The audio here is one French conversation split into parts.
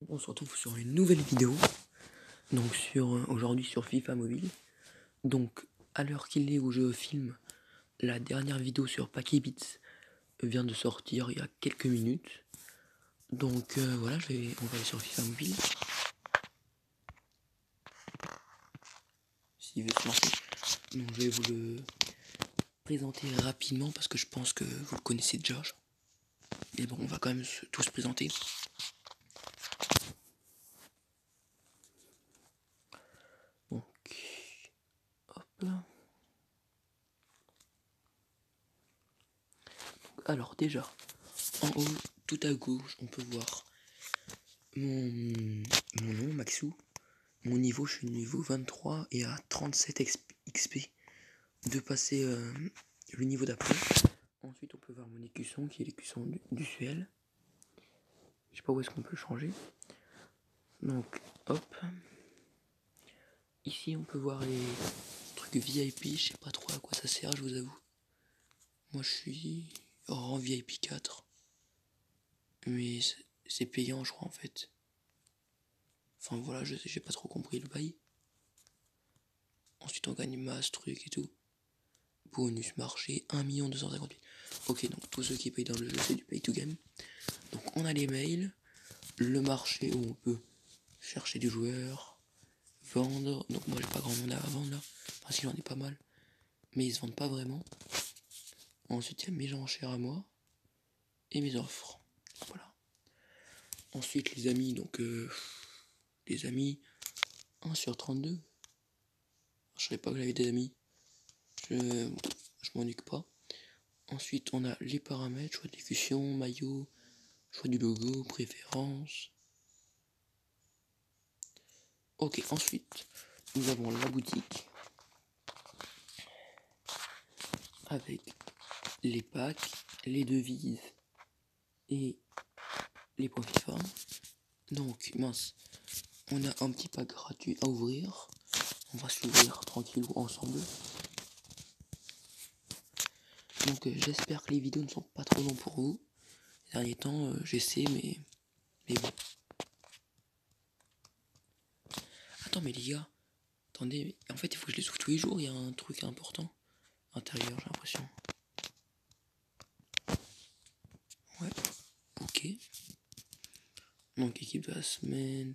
On se retrouve sur une nouvelle vidéo, donc aujourd'hui sur FIFA Mobile. Donc à l'heure qu'il est où je filme, la dernière vidéo sur Paquet Beats vient de sortir il y a quelques minutes. Donc voilà, on va aller sur FIFA Mobile. S'il veut se lancer. Donc je vais vous le présenter rapidement parce que je pense que vous le connaissez déjà. Mais bon, on va quand même tous présenter. Donc, hop là. Alors déjà, en haut, tout à gauche, on peut voir mon nom, Maxou. Mon niveau, je suis niveau 23 et à 37 XP de passer le niveau d'après. Ensuite, on peut voir mon écusson qui est l'écusson du Suel. Je sais pas où est-ce qu'on peut changer. Donc, hop. Ici, on peut voir les trucs VIP. Je sais pas trop à quoi ça sert, je vous avoue. Moi, je suis rang VIP 4. Mais c'est payant, je crois, en fait. Enfin, voilà, j'ai pas trop compris le bail. Ensuite, on gagne masse, truc et tout. Bonus marché, 1 250 000. Ok, donc tous ceux qui payent dans le jeu, c'est du pay to game. Donc on a les mails, le marché où on peut chercher des joueurs, vendre. Donc moi j'ai pas grand monde à vendre là, parce qu'il j'en ai pas mal. Mais ils se vendent pas vraiment. Ensuite il y a mes enchères à moi et mes offres. Voilà. Ensuite les amis, donc les amis 1 sur 32. Je savais pas que j'avais des amis. Je m'en occupe pas. Ensuite on a les paramètres, choix de diffusion, maillot, choix du logo, préférence. Ok, ensuite, nous avons la boutique avec les packs, les devises et les points FIFA. Donc, mince, on a un petit pack gratuit à ouvrir. On va s'ouvrir tranquillou ensemble. Donc, j'espère que les vidéos ne sont pas trop longues pour vous. Ces derniers temps, j'essaie, mais bon. Attends, mais les gars, attendez, en fait, il faut que je les ouvre tous les jours. Il y a un truc important à l'intérieur, j'ai l'impression. Ouais, ok. Donc, équipe de la semaine.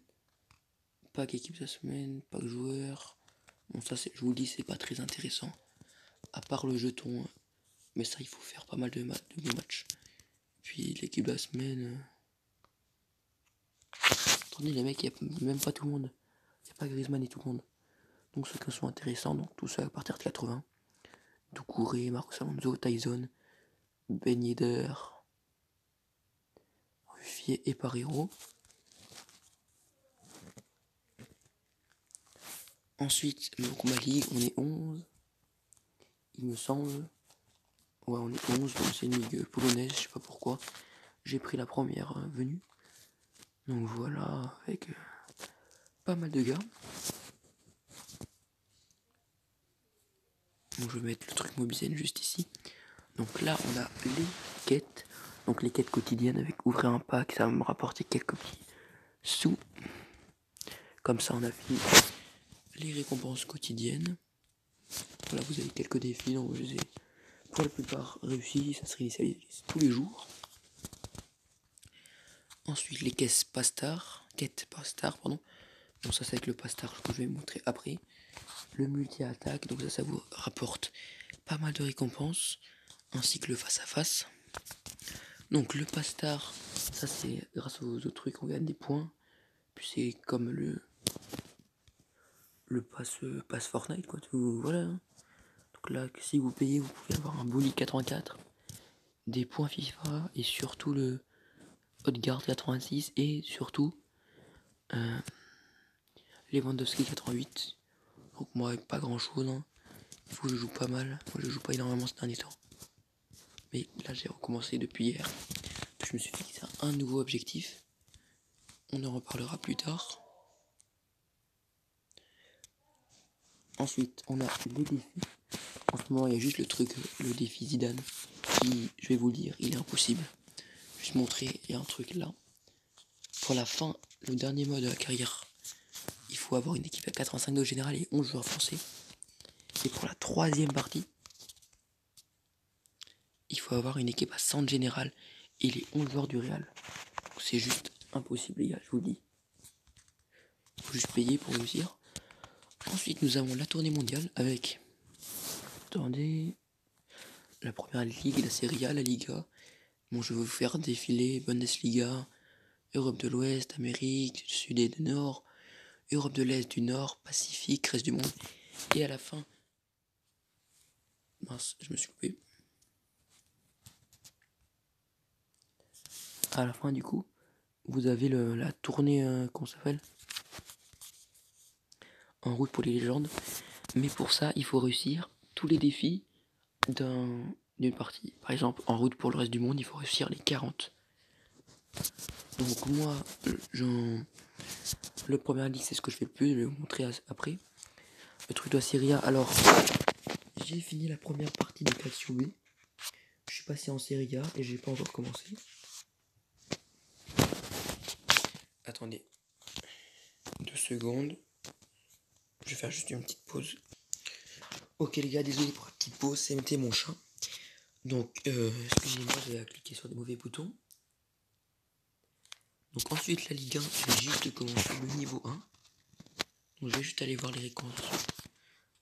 Pack équipe de la semaine, pack joueur. Bon, ça, je vous le dis, c'est pas très intéressant. À part le jeton. Mais ça, il faut faire pas mal de bons matchs. Puis l'équipe de la semaine. Attendez, les mecs, il n'y a même pas tout le monde. Il n'y a pas Griezmann et tout le monde. Donc ceux qui sont intéressants, donc tout ça à partir de 80. Doucouré, Marcos Alonso, Tyson, Ben Yedder, Ruffier et Parero. Ensuite, donc ma ligue, on est 11. Il me semble. Ouais, on est 11, donc c'est une ligue polonaise, je sais pas pourquoi. J'ai pris la première venue. Donc voilà, avec pas mal de gars. Donc je vais mettre le truc Mobizen juste ici. Donc là, on a les quêtes. Donc les quêtes quotidiennes avec ouvrir un pack, ça va me rapporter quelques petits sous. Comme ça, on a fini les récompenses quotidiennes. Voilà, vous avez quelques défis, donc je les ai pour la plupart réussi. Ça se réinitialise tous les jours. Ensuite, les quêtes Pastar. Pardon. Donc ça, c'est avec le Pastar que je vais vous montrer après. Le multi-attaque, donc ça vous rapporte pas mal de récompenses. Ainsi que le face-à-face. Donc le Pastar, ça c'est grâce aux autres trucs, on gagne des points. Puis c'est comme le pass Fortnite, quoi. Tout, voilà. Donc là, si vous payez, vous pouvez avoir un Bully 84, des points FIFA et surtout le Hotguard 86 et surtout Lewandowski 88. Donc moi, pas grand chose. Hein. Il faut que je joue pas mal. Moi, je joue pas énormément ces derniers temps. Mais là, j'ai recommencé depuis hier. Je me suis fixé un nouveau objectif. On en reparlera plus tard. Ensuite, on a les défis. En ce moment, il y a juste le défi Zidane, qui, je vais vous le dire, il est impossible. Juste montrer, il y a un truc là. pour la fin, le dernier mois de la carrière, il faut avoir une équipe à 85 de général et 11 joueurs français. Et pour la troisième partie, il faut avoir une équipe à 100 de général et les 11 joueurs du Real. C'est juste impossible les gars, je vous le dis. Il faut juste payer pour réussir. Ensuite nous avons la tournée mondiale avec... Attendez... La première ligue, la Serie A, la Liga. Bon, je vais vous faire défiler Bundesliga, Europe de l'Ouest, Amérique du Sud et du Nord, Europe de l'Est, du Nord, Pacifique, reste du monde. Et à la fin... Mince, je me suis coupé. À la fin du coup, vous avez la tournée, qu'on s'appelle En route pour les légendes. Mais pour ça, il faut réussir tous les défis d'une partie. Par exemple, en route pour le reste du monde, il faut réussir les 40. Donc moi, le premier ligue, c'est ce que je fais le plus, je vais vous montrer après. Le truc de la Serie A, alors, j'ai fini la première partie de Calcio B. Je suis passé en Serie A et j'ai pas encore commencé. Attendez 2 secondes. Je vais faire juste une petite pause. Ok les gars, désolé pour la petite pause, c'était mon chat. Donc, excusez-moi, j'ai cliqué sur des mauvais boutons. Donc ensuite, la Ligue 1, je vais juste commencer le niveau 1. Donc je vais juste aller voir les récompenses.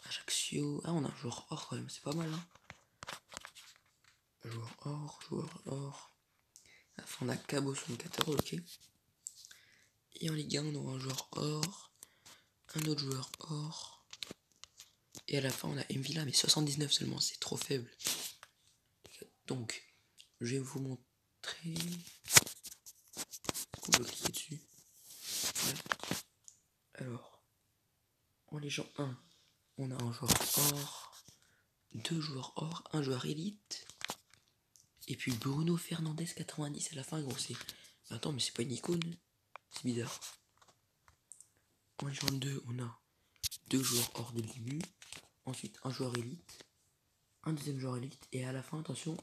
Ajaccio, ah on a un joueur or quand même, c'est pas mal hein. Joueur or. À la fin on a Cabo 74, ok. Et en Ligue 1 on aura un joueur or, un autre joueur or. Et à la fin on a Mvila mais 79 seulement, c'est trop faible. Donc, je vais vous montrer... On peut cliquer dessus. Voilà. Alors, en Légende 1, on a un joueur or, 2 joueurs or, un joueur élite. Et puis Bruno Fernandes 90 à la fin, gros, c'est... Attends, mais c'est pas une icône. C'est bizarre. En Légende 2, on a 2 joueurs hors dès le début. Ensuite, un joueur élite. Un deuxième joueur élite. Et à la fin, attention,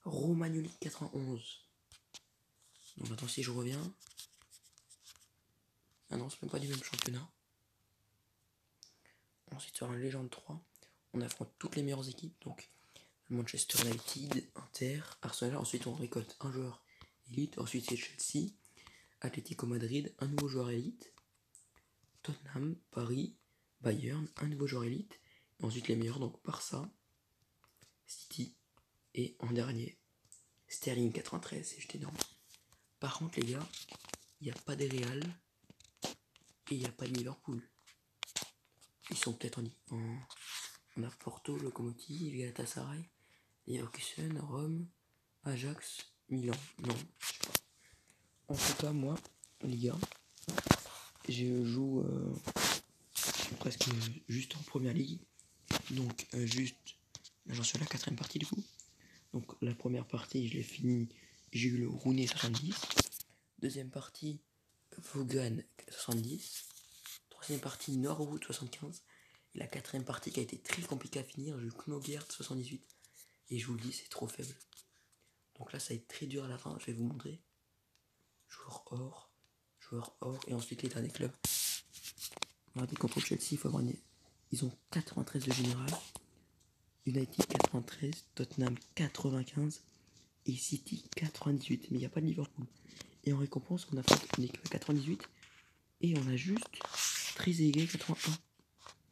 Romagnoli 91. Donc attends, si je reviens... Ah non, c'est même pas du même championnat. Ensuite, sur la Légende 3, on affronte toutes les meilleures équipes. Donc, Manchester United, Inter, Arsenal. Ensuite, on récolte un joueur élite. Ensuite, c'est Chelsea, Atlético Madrid, un nouveau joueur élite. Tottenham, Paris, Bayern, un nouveau joueur élite. Et ensuite, les meilleurs, donc Barça, City. Et en dernier, Sterling 93. C'est juste énorme. Par contre, les gars, il n'y a pas des Real et il n'y a pas de Liverpool. Ils sont peut-être on a Porto, Lokomotiv, Galatasaray, Leverkusen, Rome, Ajax, Milan. Non, je sais pas. En tout cas, moi, les gars, je joue presque juste en première ligue. Donc, juste, j'en suis à la 4ème partie du coup. Donc, la première partie, je l'ai fini. J'ai eu le Rooney 70. Deuxième partie, Vaughan 70. Troisième partie, Norwood 75. Et la 4ème partie qui a été très compliquée à finir, j'ai eu Knogert 78. Et je vous le dis, c'est trop faible. Donc là, ça va être très dur à la fin, je vais vous montrer. Joueur or, et ensuite les derniers clubs. Regardez, contre Chelsea, il faut avoir une... Ils ont 93 de général, United 93, Tottenham 95 et City 98. Mais il n'y a pas de Liverpool. Et en récompense, on a fait une équipe à 98 et on a juste Trezeguet 81.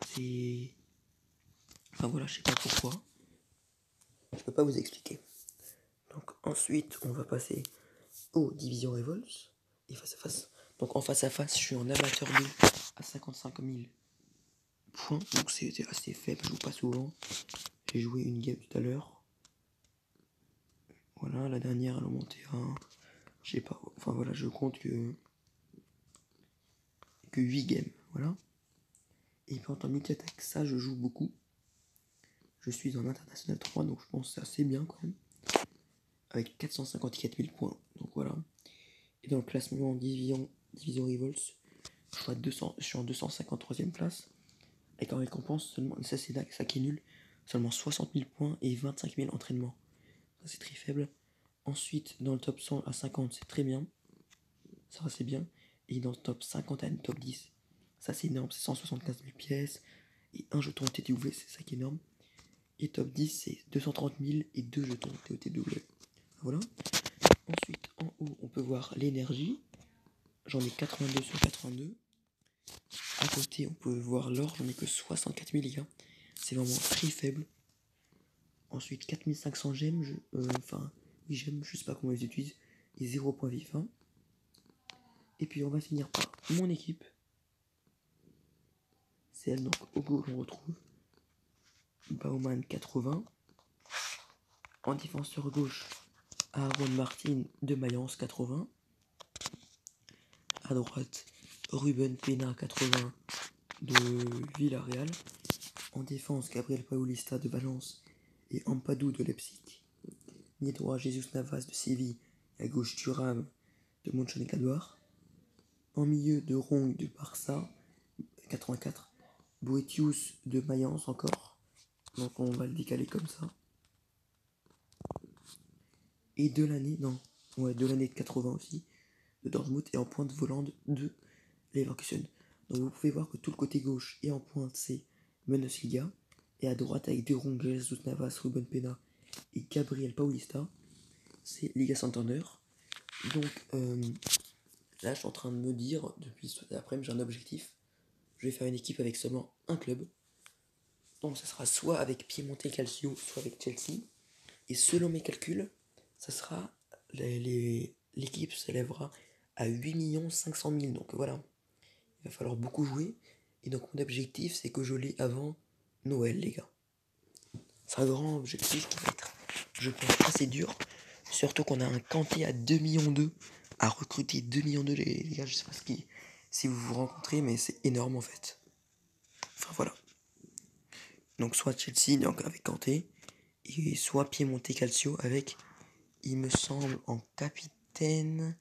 C'est... Enfin voilà, je sais pas pourquoi. Je peux pas vous expliquer. Donc ensuite, on va passer aux divisions Revolts et face à face. Donc en face à face, je suis en amateur 2 à 55 000 points. Donc c'est assez faible, je joue pas souvent. J'ai joué une game tout à l'heure. Voilà, la dernière elle a monté à... Je sais pas, enfin voilà, je compte que 8 games, voilà. Et puis en multi-attaque, ça je joue beaucoup. Je suis en international 3, donc je pense que c'est assez bien quand même. Avec 454 000 points, donc voilà. Et dans le classement en division Revolts, je suis en 253ème place. Avec en récompense seulement, ça c'est ça qui est nul, seulement 60 000 points et 25 000 entraînements. Ça c'est très faible. Ensuite, dans le top 100 à 50, c'est très bien. ça c'est bien. Et dans le top 50 et top 10, ça c'est énorme, c'est 175 000 pièces. Et un jeton TTW, c'est ça qui est énorme. Et top 10, c'est 230 000 et 2 jetons TOTW. Voilà. Ensuite, en haut, on peut voir l'énergie. J'en ai 82 sur 82. À côté, on peut voir l'or, j'en ai que 64 000 les gars. C'est vraiment très faible. Ensuite, 4500 gemmes, gemmes, je sais pas comment ils utilisent. Et 0 point vif 1. Et puis on va finir par mon équipe. C'est elle, donc au goal on retrouve Bauman 80. En défenseur gauche, Aaron Martin de Mayence 80. À droite, Ruben Pena 80 de Villarreal. En défense, Gabriel Paulista de Valence et Ampadu de Leipzig. Milieu droit, Jesus Navas de Séville. Et à gauche, Thuram de Mönchengladbach. En milieu, de Rong de Barça 84. Boetius de Mayence encore. Donc on va le décaler comme ça. Et de l'année de 80 aussi, de Dortmund, et en pointe volante de Leverkusen. Donc vous pouvez voir que tout le côté gauche et en pointe c'est Bundesliga, et à droite avec De Jong, Jesus Navas, Ruben Pena et Gabriel Paulista, c'est Liga Santander. Donc là je suis en train de me dire, depuis cet après-midi j'ai un objectif, je vais faire une équipe avec seulement un club. Donc ça sera soit avec Piemonte Calcio, soit avec Chelsea. Et selon mes calculs, ça sera l'équipe s'élèvera à 8 500 000. Donc voilà, il va falloir beaucoup jouer. Et donc mon objectif, c'est que je l'ai avant Noël, les gars. C'est un grand objectif qui va être, je pense, assez dur. Surtout qu'on a un Kanté à 2,2 millions à recruter 2,2 millions les gars. Je sais pas si vous vous rencontrez, mais c'est énorme en fait. Enfin voilà. Donc soit Chelsea donc avec Kanté, et soit Piemonte Calcio avec, il me semble, en capitaine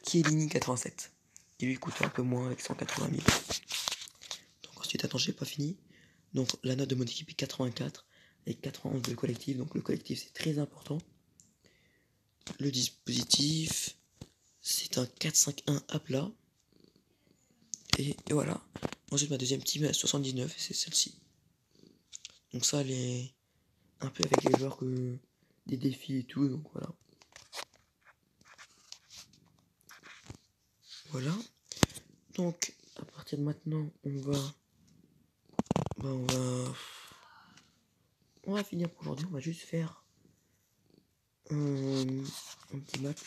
Chiellini 87. Il lui coûte un peu moins avec 180 000. Donc ensuite, attends, j'ai pas fini. Donc la note de mon équipe est 84 et 91 de collectif. Donc le collectif c'est très important. Le dispositif c'est un 4-5-1 à plat. Et voilà. Ensuite ma deuxième team est à 79 et c'est celle-ci. Donc ça elle est un peu avec les joueurs que des défis et tout. Donc voilà. Voilà. Donc à partir de maintenant on va finir pour aujourd'hui. On va juste faire un petit match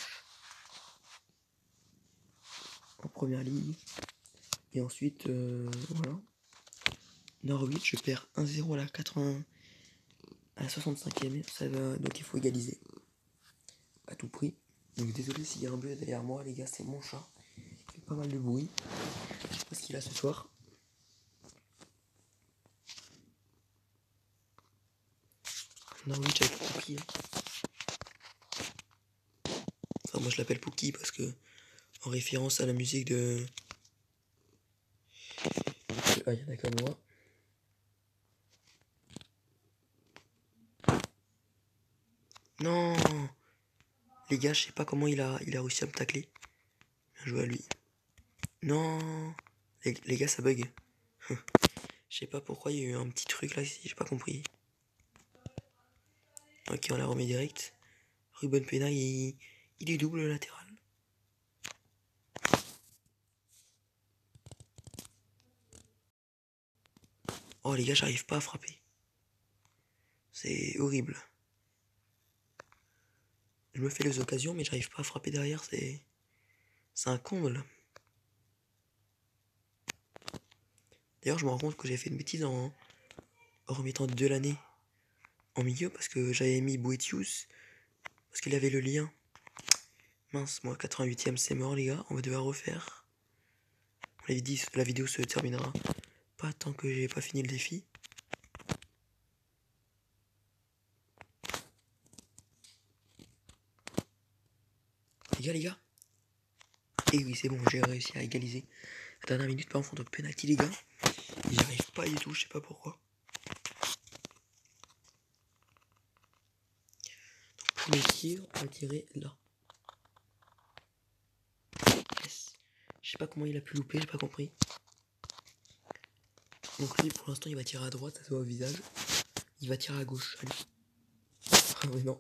en première ligue. Et ensuite, voilà. Norwich, je perds 1-0 à la 80, à la 65e. Ça va, donc il faut égaliser. À tout prix. Donc désolé s'il y a un bleu derrière moi, les gars, c'est mon chat. Il fait pas mal de bruit. Je sais pas ce qu'il a ce soir. Norwich avec Pookie. Enfin, moi je l'appelle Pookie parce que, en référence à la musique de. Ah, il y en a qu'à moi. Non! Les gars, je sais pas comment il a réussi à me tacler. Bien joué à lui. Non! Les gars, ça bug. Je sais pas pourquoi il y a eu un petit truc là ici, j'ai pas compris. Ok, on la remet direct. Ruben Pena, il est double latéral. Oh les gars, j'arrive pas à frapper. C'est horrible. Je me fais les occasions, mais j'arrive pas à frapper derrière, c'est un comble. D'ailleurs, je me rends compte que j'ai fait une bêtise en remettant de l'année en milieu, parce que j'avais mis Boetius, parce qu'il avait le lien. Mince, moi, 88ème, c'est mort, les gars, on va devoir refaire. On l'avait dit, la vidéo se terminera pas tant que j'ai pas fini le défi. Les gars. Et oui, c'est bon, j'ai réussi à égaliser. La dernière minute, par contre, de penalty, les gars. J'y arrive pas du tout, je sais pas pourquoi. Donc, premier tir, on va tirer là. sais pas comment il a pu louper, j'ai pas compris. Donc lui pour l'instant il va tirer à droite, ça se voit au visage. Il va tirer à gauche, allez. Ah mais non,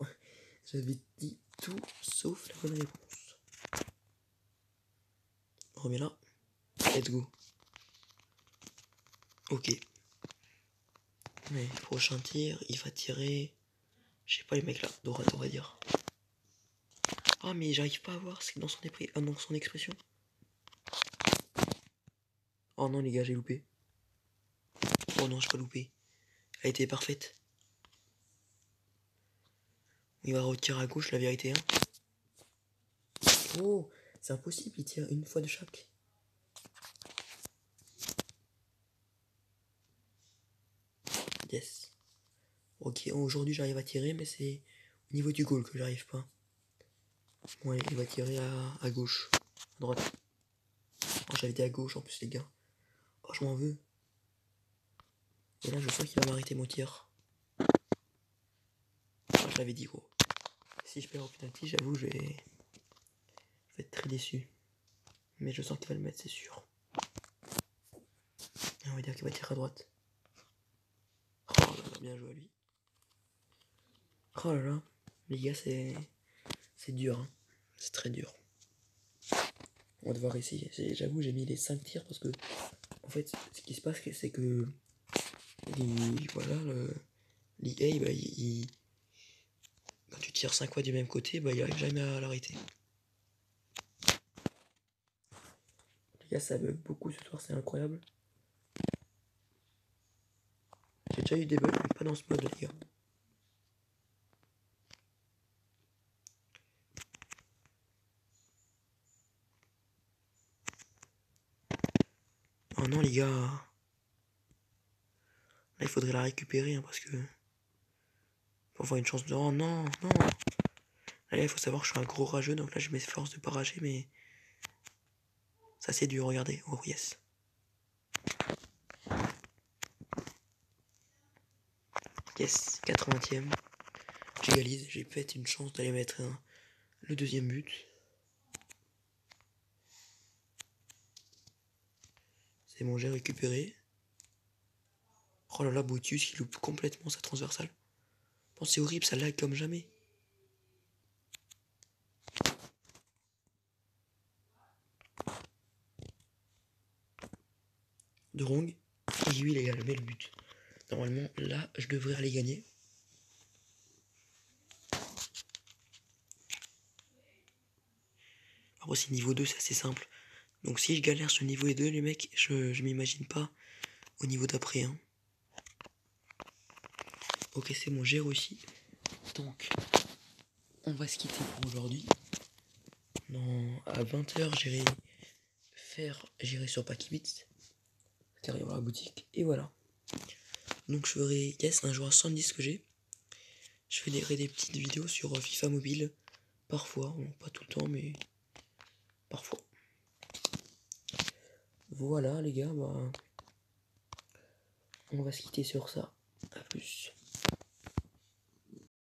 j'avais dit tout sauf la bonne réponse. Remets là. Let's go. Ok. Mais prochain tir, il va tirer... Je sais pas les mecs là, droite on va dire. Ah mais j'arrive pas à voir, c'est dans son expression. Oh non les gars, j'ai loupé. Oh non, j'ai pas loupé. Elle était parfaite. Il va retirer à gauche la vérité, hein. Oh, c'est impossible, il tire une fois de chaque. Yes. Ok, aujourd'hui j'arrive à tirer, mais c'est au niveau du goal que j'arrive pas. Bon, allez, il va tirer à gauche. À droite. Oh, j'avais dit à gauche en plus, les gars. Oh, je m'en veux. Et là, je sens qu'il va m'arrêter mon tir. Oh, je l'avais dit, gros. Si je perds au penalty, j'avoue, je vais être très déçu. Mais je sens qu'il va le mettre, c'est sûr. Et on va dire qu'il va tirer à droite. Oh là là, bien joué à lui. Oh là là, les gars, c'est dur, hein. C'est très dur. On va devoir essayer. J'avoue, j'ai mis les 5 tirs parce que, en fait, ce qui se passe, c'est que, voilà, l'EA, bah, quand tu tires 5 fois du même côté, bah, il arrive jamais à l'arrêter. Les gars, ça bug beaucoup ce soir, c'est incroyable. J'ai déjà eu des bugs, mais pas dans ce mode, les gars. Oh non, les gars. Là, il faudrait la récupérer, hein, parce que... Pour avoir une chance de... Oh non, non. Là, il faut savoir que je suis un gros rageux, donc là, je m'efforce de pas rager, mais... Ça, c'est dur, regardez. Oh, yes. Yes, 80e. J'égalise, j'ai peut-être une chance d'aller mettre le deuxième but. C'est bon, j'ai récupéré. Oh là là, Boutius qui loupe complètement sa transversale. Bon, c'est horrible, ça lag comme jamais. De Rong. Et oui, les gars, le met le but. Normalement, là, je devrais aller gagner. Après, c'est niveau 2, c'est assez simple. Donc, si je galère sur niveau 2, les mecs, je m'imagine pas au niveau d'après. Hein. Ok, c'est bon, j'ai réussi. Donc, on va se quitter pour aujourd'hui. À 20h, j'irai sur Pakibits, car il y aura la boutique, et voilà. Donc je ferai, yes, un jour à 110 que j'ai. Je ferai des petites vidéos sur FIFA Mobile, parfois, bon, pas tout le temps, mais parfois. Voilà les gars, bah, on va se quitter sur ça. A plus.